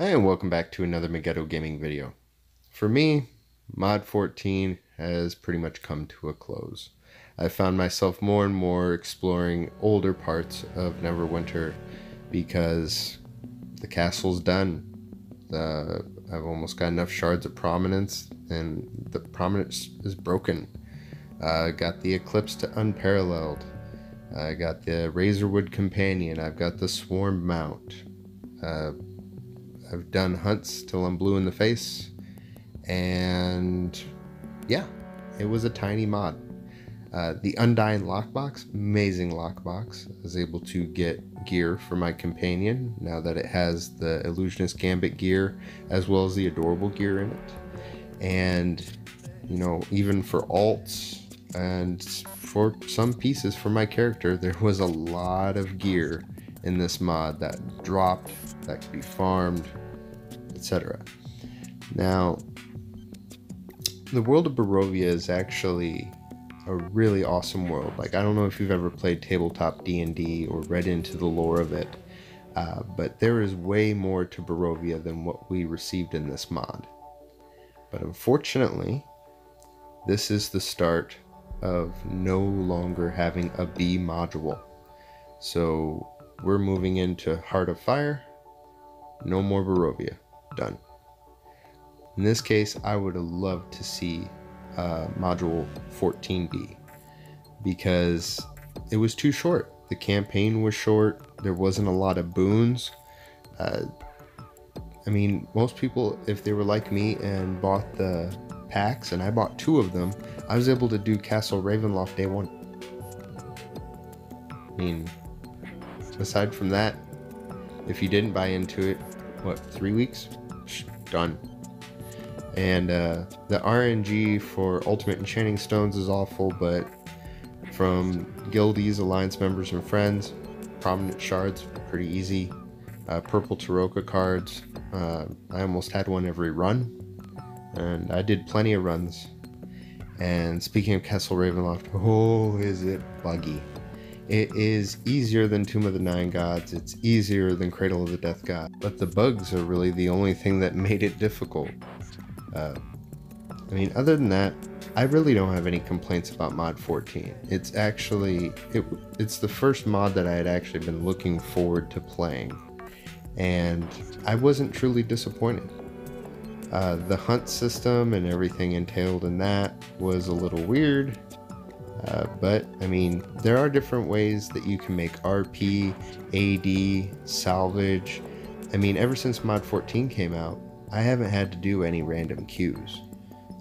And welcome back to another Megiddo Gaming video. For me, Mod 14 has pretty much come to a close. I found myself more and more exploring older parts of Neverwinter because the castle's done. I've almost got enough shards of prominence, and the prominence is broken. Got the Eclipse to Unparalleled. I got the Razorwood Companion. I've got the Swarm Mount. I've done hunts till I'm blue in the face, and yeah, it was a tiny mod. The Undying Lockbox, amazing lockbox. I was able to get gear for my companion now that it has the Illusionist Gambit gear as well as the Adorable gear in it. And, you know, even for alts and for some pieces for my character, there was a lot of gear in this mod that dropped, that could be farmed, etc. Now, the world of Barovia is actually a really awesome world. Like, I don't know if you've ever played tabletop D&D or read into the lore of it, but there is way more to Barovia than what we received in this mod. But unfortunately, this is the start of no longer having a B module. So we're moving into Heart of Fire. No more Barovia. Done. In this case, I would have loved to see module 14B because it was too short. The campaign was short. There wasn't a lot of boons. I mean, most people, if they were like me and bought the packs, and I bought 2 of them, I was able to do Castle Ravenloft day 1. I mean, aside from that, if you didn't buy into it, what, 3 weeks? Done. And the RNG for Ultimate Enchanting Stones is awful, but from guildies, alliance members, and friends, prominent shards, pretty easy. Purple Taroka cards, I almost had one every run, and I did plenty of runs. And speaking of Castle Ravenloft, oh, is it buggy. It is easier than Tomb of the Nine Gods, it's easier than Cradle of the Death God, but the bugs are really the only thing that made it difficult. I mean, other than that, I really don't have any complaints about mod 14. It's actually, it's the first mod that I had actually been looking forward to playing, and I wasn't truly disappointed. The hunt system and everything entailed in that was a little weird, but I mean, there are different ways that you can make RP, AD, salvage. I mean, ever since mod 14 came out, I haven't had to do any random queues.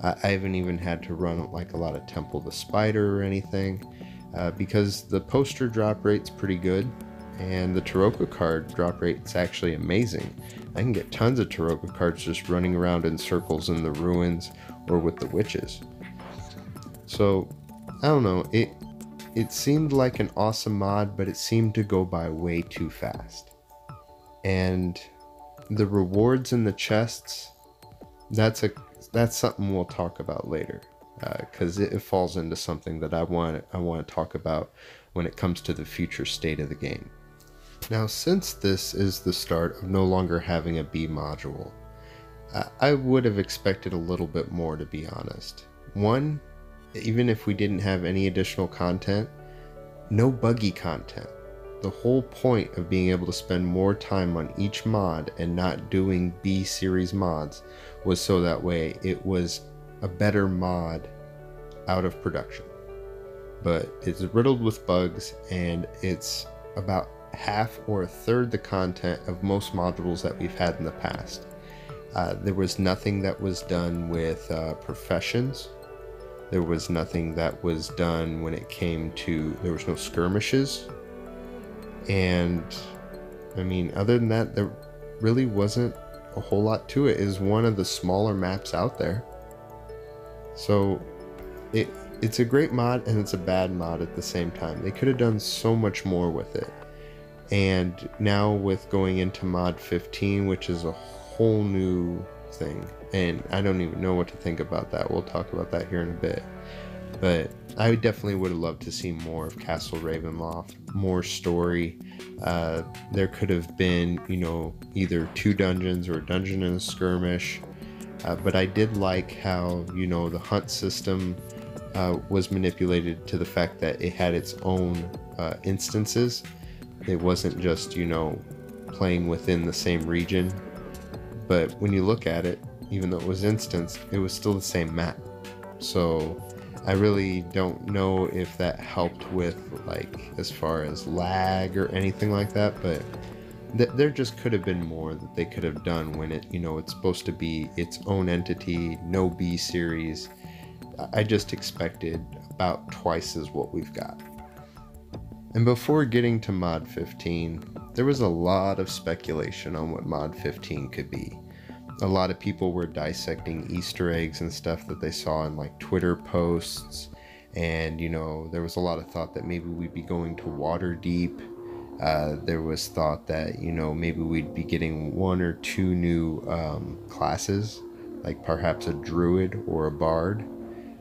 I haven't even had to run like a lot of Temple the Spider or anything, because the poster drop rate's pretty good, and the Taroka card drop rate's actually amazing. I can get tons of Taroka cards just running around in circles in the ruins or with the witches. So, I don't know, it seemed like an awesome mod, but it seemed to go by way too fast. And the rewards in the chests, that's something we'll talk about later, because it falls into something that I want to talk about when it comes to the future state of the game. Now, since this is the start of no longer having a B module, I would have expected a little bit more, to be honest. One, even if we didn't have any additional content, no buggy content. The whole point of being able to spend more time on each mod and not doing B series mods was so that way it was a better mod out of production. But it's riddled with bugs, and it's about half or a third the content of most modules that we've had in the past. There was nothing that was done with professions. There was nothing that was done when it came to, there was no skirmishes. And I mean, other than that, there really wasn't a whole lot to it. It is one of the smaller maps out there. So it's a great mod and it's a bad mod at the same time. They could have done so much more with it. And now with going into mod 15, which is a whole new thing, and I don't even know what to think about that. We'll talk about that here in a bit. But I definitely would have loved to see more of Castle Ravenloft, more story. There could have been, either 2 dungeons or a dungeon and a skirmish. But I did like how, the hunt system was manipulated to the fact that it had its own instances. It wasn't just, playing within the same region. But when you look at it, even though it was instanced, it was still the same map. So I really don't know if that helped with, as far as lag or anything like that, but there just could have been more that they could have done when it's supposed to be its own entity, no B series. I just expected about twice as what we've got. And before getting to Mod 15, there was a lot of speculation on what Mod 15 could be. A lot of people were dissecting Easter eggs and stuff that they saw in Twitter posts, and there was a lot of thought that maybe we'd be going to Waterdeep. There was thought that maybe we'd be getting 1 or 2 new classes, like perhaps a druid or a bard.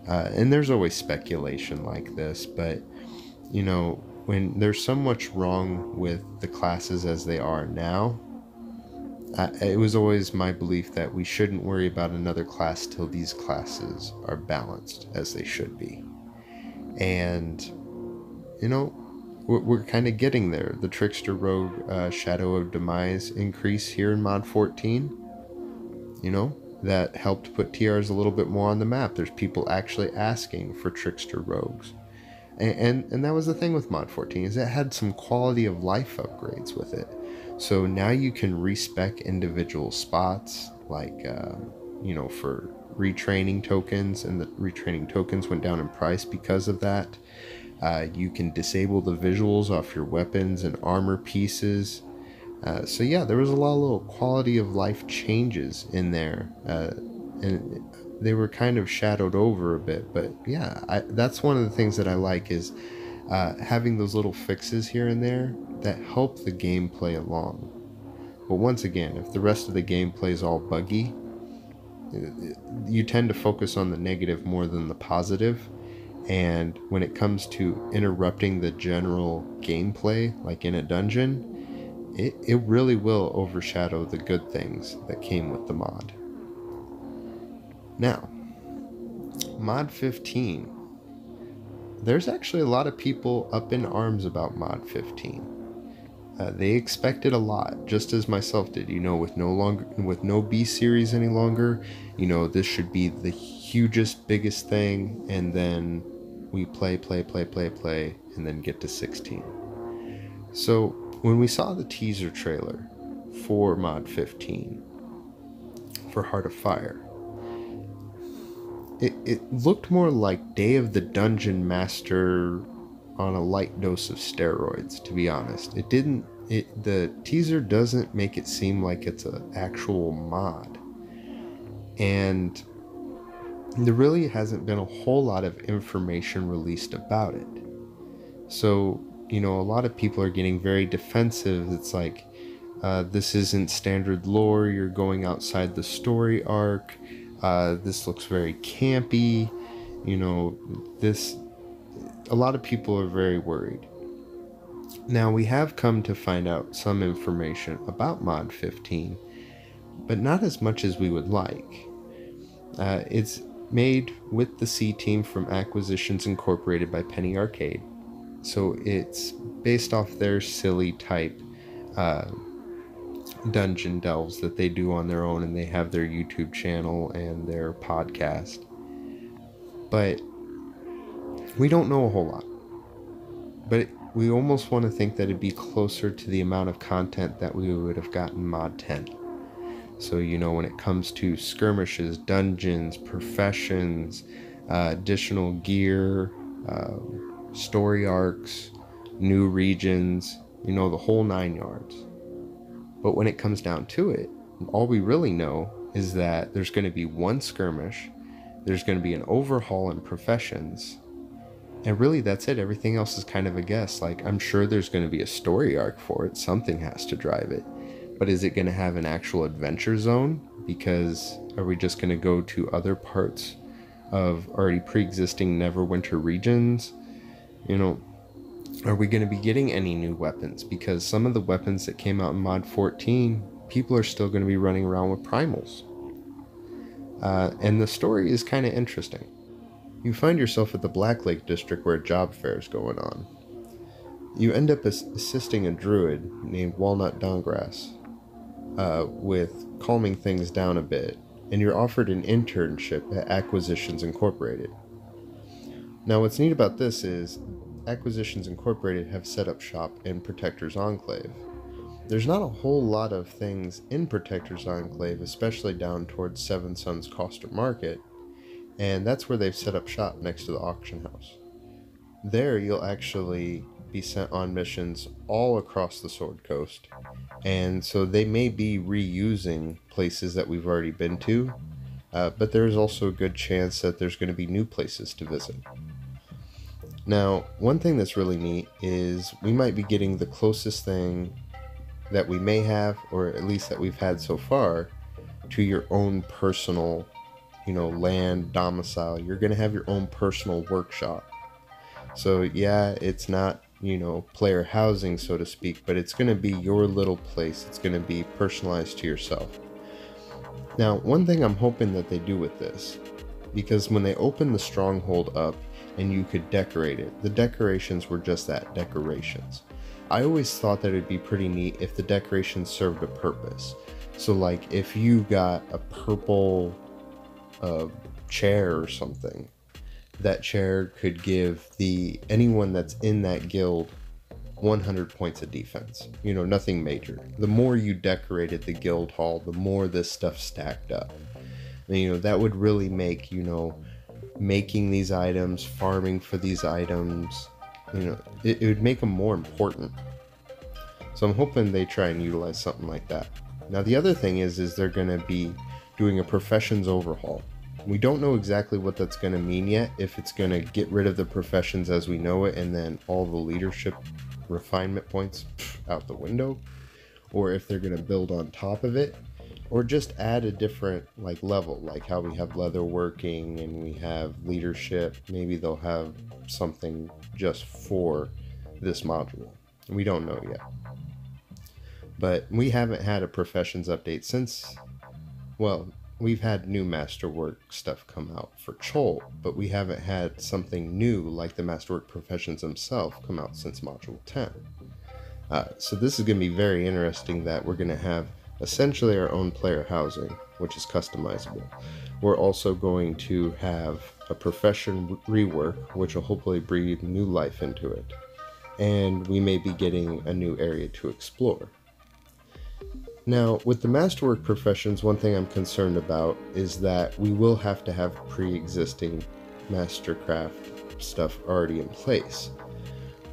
And there's always speculation like this, but when there's so much wrong with the classes as they are now, it was always my belief that we shouldn't worry about another class till these classes are balanced as they should be. And we're kind of getting there. The Trickster Rogue Shadow of Demise increase here in Mod 14, that helped put TRs a little bit more on the map. There's people actually asking for Trickster Rogues. And that was the thing with Mod 14, is it had some quality of life upgrades with it. So now you can respec individual spots, for retraining tokens, and the retraining tokens went down in price because of that. You can disable the visuals off your weapons and armor pieces. So yeah, there was a lot of little quality of life changes in there. And they were kind of shadowed over a bit, but yeah, that's one of the things that I like, is having those little fixes here and there that help the gameplay along. But once again, if the rest of the gameplay is all buggy, you tend to focus on the negative more than the positive. And when it comes to interrupting the general gameplay, like in a dungeon, it really will overshadow the good things that came with the mod. Now, Mod 15. There's actually a lot of people up in arms about Mod 15. They expected a lot, just as myself did. With no B series any longer, this should be the hugest, biggest thing, and then we play, and then get to 16. So when we saw the teaser trailer for Mod 15 for Heart of Fire, it looked more like Day of the Dungeon Master on a light dose of steroids, to be honest. The teaser doesn't make it seem like it's an actual mod. And there really hasn't been a whole lot of information released about it. So, a lot of people are getting very defensive. It's like, this isn't standard lore, you're going outside the story arc. This looks very campy. A lot of people are very worried. Now, we have come to find out some information about Mod 15, but not as much as we would like. It's made with the C team from Acquisitions Incorporated by Penny Arcade. So it's based off their silly type dungeon delves that they do on their own, and they have their YouTube channel and their podcast. But we don't know a whole lot. But we almost want to think that it'd be closer to the amount of content that we would have gotten Mod 10. So, when it comes to skirmishes, dungeons, professions, additional gear, story arcs, new regions, the whole 9 yards. But when it comes down to it, all we really know is that there's going to be 1 skirmish, there's going to be an overhaul in professions, and really that's it. Everything else is kind of a guess. I'm sure there's going to be a story arc for it, something has to drive it. But is it going to have an actual adventure zone? Because are we just going to go to other parts of already pre-existing Neverwinter regions. You know, are we going to be getting any new weapons? Because some of the weapons that came out in Mod 14, people are still going to be running around with primals. And the story is kind of interesting. You find yourself at the Black Lake district where a job fair is going on. You end up assisting a druid named Walnut Dongrass with calming things down a bit, and you're offered an internship at Acquisitions Incorporated. Now, what's neat about this is Acquisitions Incorporated have set up shop in Protector's Enclave. There's not a whole lot of things in Protector's Enclave, especially down towards Seven Suns Coster Market, and that's where they've set up shop next to the auction house. There you'll actually be sent on missions all across the Sword Coast, and so they may be reusing places that we've already been to, but there's also a good chance that there's going to be new places to visit. Now, one thing that's really neat is we might be getting the closest thing that we may have, or at least that we've had so far, to your own personal, land domicile. You're going to have your own personal workshop. So yeah, it's not, player housing, so to speak, but it's going to be your little place. It's going to be personalized to yourself. Now, one thing I'm hoping that they do with this, because when they opened the stronghold up and you could decorate it, the decorations were just that, decorations. I always thought that it'd be pretty neat if the decorations served a purpose. So like if you got a purple chair or something, that chair could give anyone that's in that guild 100 points of defense. Nothing major. The more you decorated the guild hall, the more this stuff stacked up. And, that would really make, making these items, farming for these items, it would make them more important. So I'm hoping they try and utilize something like that. Now the other thing is they're going to be doing a professions overhaul. We don't know exactly what that's going to mean yet, if it's going to get rid of the professions as we know it and then all the leadership refinement points out the window, or if they're going to build on top of it, or just add a different level, like how we have leatherworking and we have leadership. Maybe they'll have something just for this module. We don't know yet. But we haven't had a professions update since, we've had new masterwork stuff come out for Chol, but we haven't had something new like the masterwork professions themselves come out since module 10. So this is going to be very interesting that we're going to have essentially our own player housing, which is customizable. We're also going to have a profession rework, which will hopefully breathe new life into it. And we may be getting a new area to explore. Now, with the masterwork professions, one thing I'm concerned about is that we will have to have pre-existing mastercraft stuff already in place.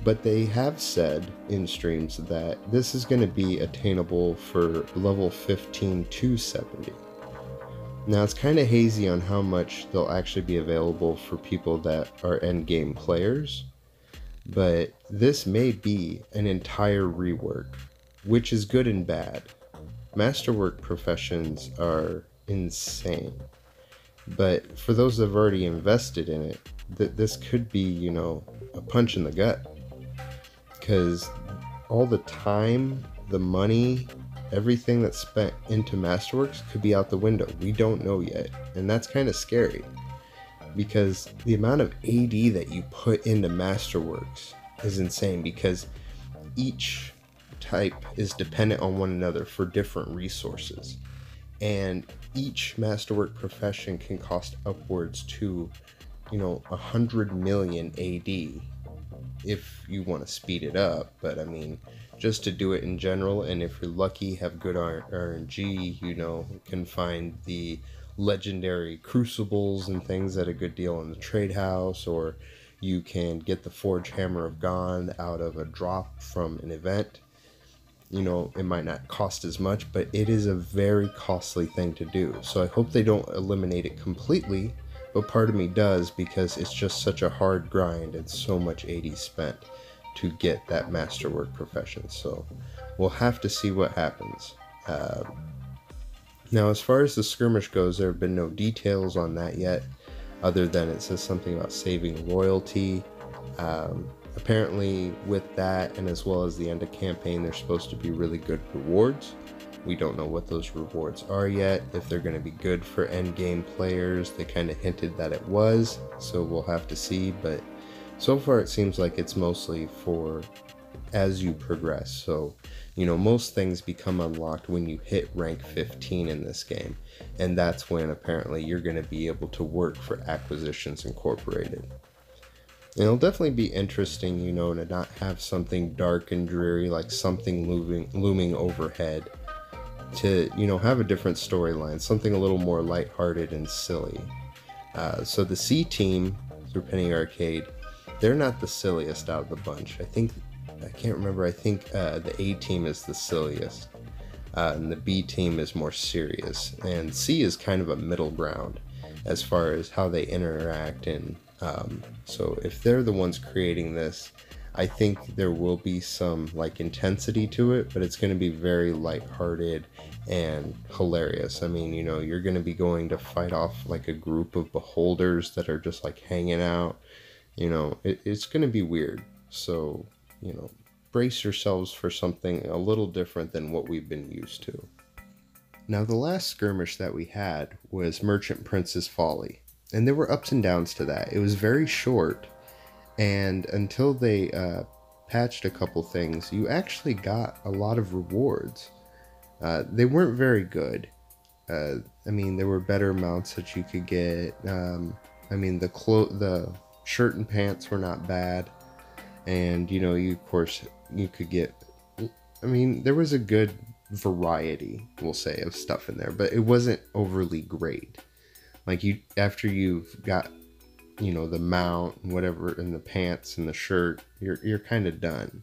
But they have said in streams that this is going to be attainable for level 15 to 70. Now, it's kind of hazy on how much they'll actually be available for people that are endgame players, but this may be an entire rework, which is good and bad. Masterwork professions are insane, but for those that have already invested in it, this could be, a punch in the gut. Because all the time, the money, everything that's spent into Masterworks could be out the window. We don't know yet. And that's kind of scary. Because the amount of AD that you put into Masterworks is insane. Because each type is dependent on one another for different resources. And each Masterwork profession can cost upwards to, 100 million AD. If you want to speed it up, but I mean, just to do it in general, and if you're lucky, have good RNG, can find the legendary crucibles and things at a good deal in the trade house, or you can get the Forge Hammer of God out of a drop from an event. It might not cost as much, but it is a very costly thing to do. So I hope they don't eliminate it completely, but part of me does, because it's just such a hard grind and so much AD spent to get that masterwork profession. So we'll have to see what happens. Now, as far as the skirmish goes, there have been no details on that yet. other than it says something about saving royalty. Apparently with that, and as well as the end of campaign, there's supposed to be really good rewards. We don't know what those rewards are yet, if they're going to be good for end game players. They kind of hinted that it was, so we'll have to see, but so far it seems like it's mostly for as you progress. So, you know, most things become unlocked when you hit rank 15 in this game, and that's when apparently you're going to be able to work for Acquisitions Incorporated. And it'll definitely be interesting, you know, to not have something dark and dreary like something looming overhead, to, you know, have a different storyline, something a little more lighthearted and silly. So the C team through Penny Arcade, they're not the silliest out of the bunch. I think the A team is the silliest, and the B team is more serious, and C is kind of a middle ground as far as how they interact. And so if they're the ones creating this, I think there will be some like intensity to it, but it's going to be very lighthearted and hilarious. I mean, you know, you're going to be going to fight off like a group of beholders that are just like hanging out. You know, it's going to be weird. So, you know, brace yourselves for something a little different than what we've been used to. Now, the last skirmish that we had was Merchant Prince's Folly, and there were ups and downs to that. It was very short, and until they patched a couple things, you actually got a lot of rewards. They weren't very good. I mean, there were better mounts that you could get. I mean, the shirt and pants were not bad, and you know, you could get, I mean, there was a good variety, we'll say, of stuff in there, but it wasn't overly great. Like, after you've got, you know, the mount and whatever, and the pants and the shirt, you're kind of done.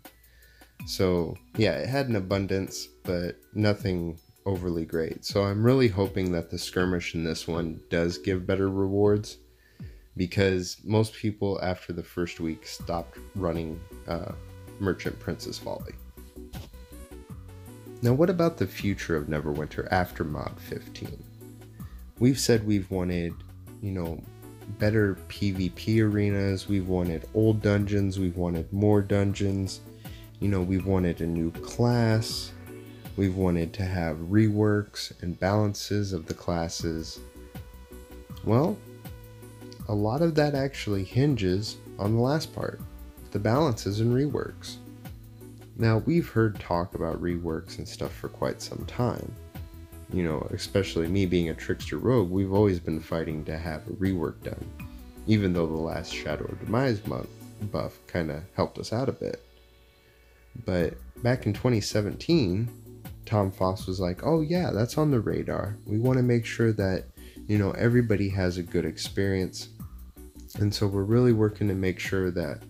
So yeah, it had an abundance, but nothing overly great. So I'm really hoping that the skirmish in this one does give better rewards, because most people after the first week stopped running Merchant Prince's Folly. Now, what about the future of Neverwinter after Mod 15? We've said we've wanted, you know, better PvP arenas, we've wanted old dungeons, we've wanted more dungeons, you know, we've wanted a new class, we've wanted to have reworks and balances of the classes. Well, a lot of that actually hinges on the last part, the balances and reworks. Now, we've heard talk about reworks and stuff for quite some time. You know, especially me being a trickster rogue, we've always been fighting to have a rework done, even though the last Shadow of Demise buff kind of helped us out a bit. But back in 2017, Tom Foss was like, oh yeah, that's on the radar. We want to make sure that, you know, everybody has a good experience. And so we're really working to make sure that,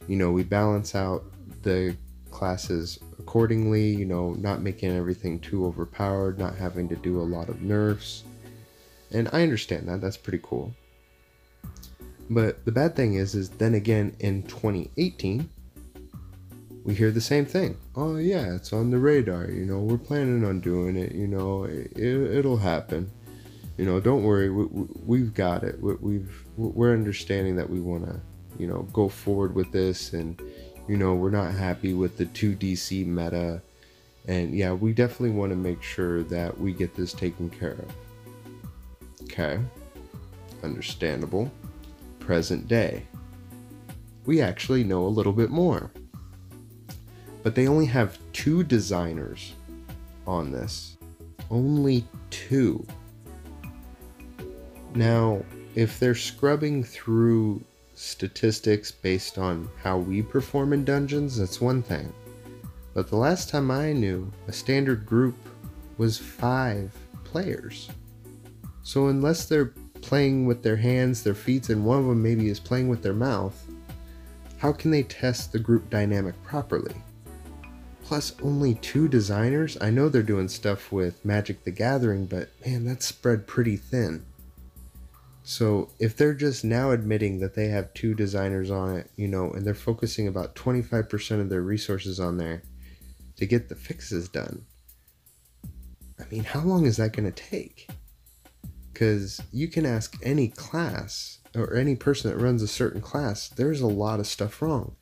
you know, we balance out the classes accordingly, you know, not making everything too overpowered, not having to do a lot of nerfs. And I understand that, that's pretty cool. But the bad thing is then again in 2018, we hear the same thing. Oh yeah, it's on the radar, you know, we're planning on doing it, you know, it'll happen. You know, don't worry, we've got it. We're understanding that we want to, you know, go forward with this, and you know, we're not happy with the 2DC meta, and yeah, we definitely want to make sure that we get this taken care of. Okay, understandable. Present day, we actually know a little bit more, but they only have 2 designers on this. Only 2. Now, if they're scrubbing through statistics based on how we perform in dungeons, that's one thing. But the last time I knew, a standard group was 5 players. So unless they're playing with their hands, their feet, and one of them maybe is playing with their mouth, how can they test the group dynamic properly? Plus, only 2 designers? I know they're doing stuff with Magic the Gathering, but man, that's spread pretty thin. So if they're just now admitting that they have 2 designers on it, you know, and they're focusing about 25% of their resources on there to get the fixes done, I mean, how long is that going to take? Because you can ask any class or any person that runs a certain class, there's a lot of stuff wrong.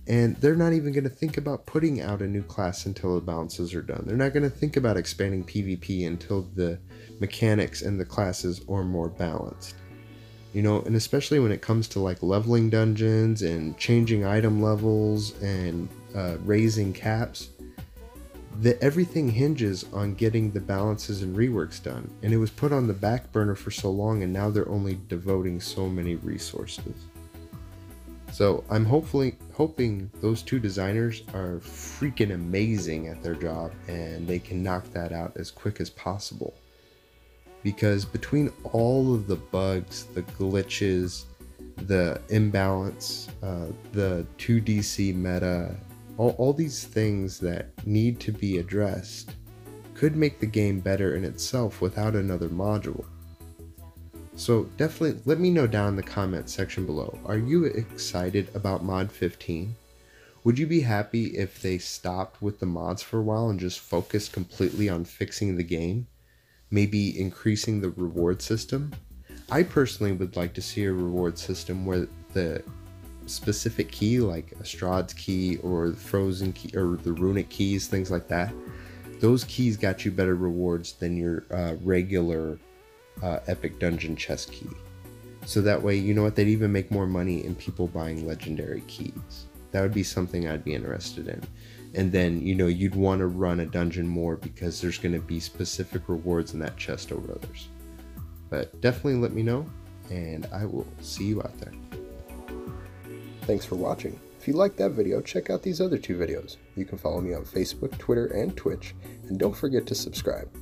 And they're not even going to think about putting out a new class until the balances are done. They're not going to think about expanding PvP until the mechanics and the classes are more balanced. You know, and especially when it comes to like leveling dungeons and changing item levels and raising caps, everything hinges on getting the balances and reworks done. And it was put on the back burner for so long, and now they're only devoting so many resources. So I'm hoping those two designers are freaking amazing at their job and they can knock that out as quick as possible. Because between all of the bugs, the glitches, the imbalance, the 2DC meta, all these things that need to be addressed could make the game better in itself without another module. So definitely let me know down in the comments section below. Are you excited about mod 15? Would you be happy if they stopped with the mods for a while and just focused completely on fixing the game? Maybe increasing the reward system? I personally would like to see a reward system where the specific key, like Astrahd's key or the frozen key or the runic keys, things like that, those keys got you better rewards than your regular epic dungeon chest key. So that way, you know what, they'd even make more money in people buying legendary keys. That would be something I'd be interested in. And then, you know, you'd want to run a dungeon more because there's going to be specific rewards in that chest over others. But definitely let me know, and I will see you out there. Thanks for watching. If you liked that video, check out these other two videos. You can follow me on Facebook, Twitter, and Twitch, and don't forget to subscribe.